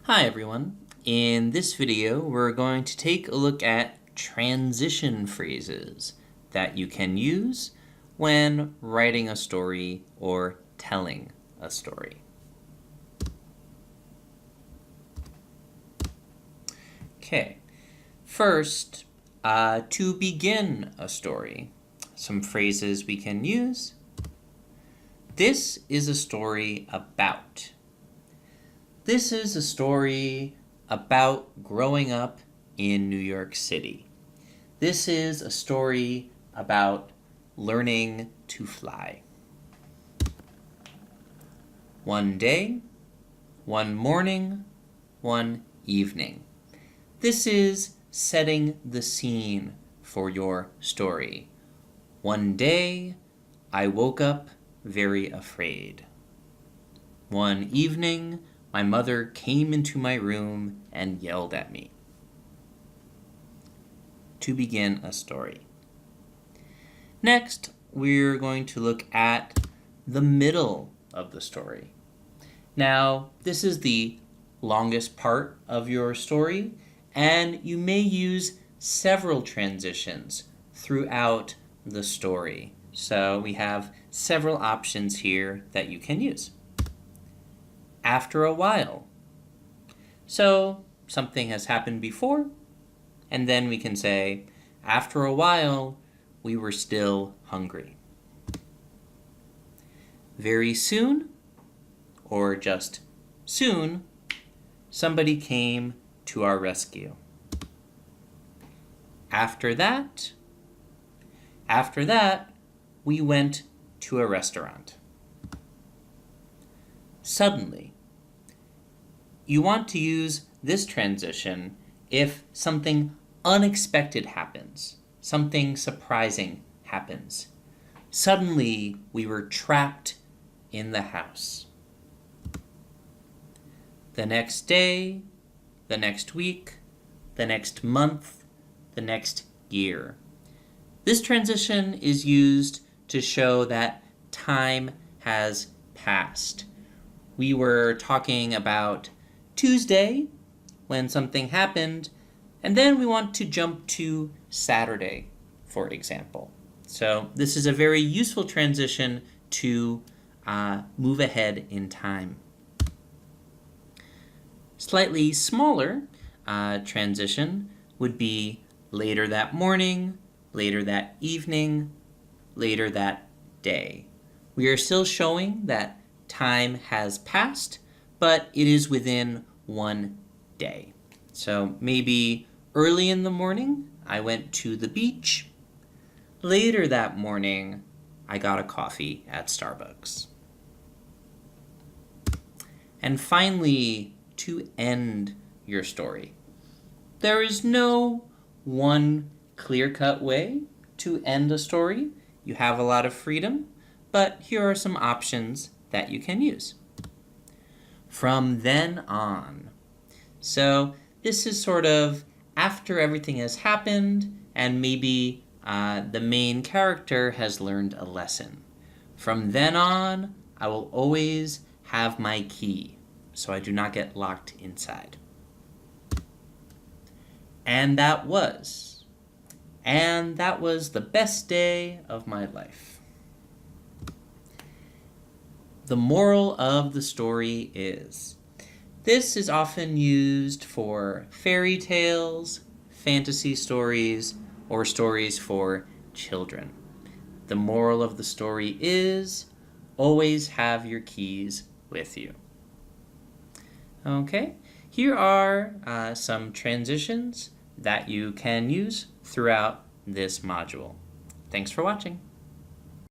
Hi everyone. In this video, we're going to take a look at transition phrases that you can use when writing a story or telling a story. Okay, first, to begin a story, some phrases we can use. This is a story about. This is a story about growing up in New York City. This is a story about learning to fly. One day, one morning, one evening. This is setting the scene for your story. One day, I woke up very afraid. One evening, my mother came into my room and yelled at me. To begin a story. Next, we're going to look at the middle of the story. Now, this is the longest part of your story, and you may use several transitions throughout the story. So we have several options here that you can use. After a while. So something has happened before, and then we can say, after a while, we were still hungry. Very soon, or just soon, somebody came to our rescue. After that, we went to a restaurant. Suddenly. You want to use this transition if something unexpected happens, something surprising happens. Suddenly, we were trapped in the house. The next day, the next week, the next month, the next year. This transition is used to show that time has passed. We were talking about Tuesday, when something happened, and then we want to jump to Saturday, for example. So this is a very useful transition to move ahead in time. Slightly smaller transition would be later that morning, later that evening, later that day. We are still showing that time has passed, but it is within one day. So maybe early in the morning, I went to the beach. Later that morning, I got a coffee at Starbucks. And finally, to end your story. There is no one clear-cut way to end a story. You have a lot of freedom, but here are some options that you can use. From then on. So this is sort of after everything has happened and maybe the main character has learned a lesson. From then on, I will always have my key so I do not get locked inside. And that was the best day of my life. The moral of the story is, this is often used for fairy tales, fantasy stories, or stories for children. The moral of the story is, always have your keys with you. Okay, here are some transitions that you can use throughout this module. Thanks for watching.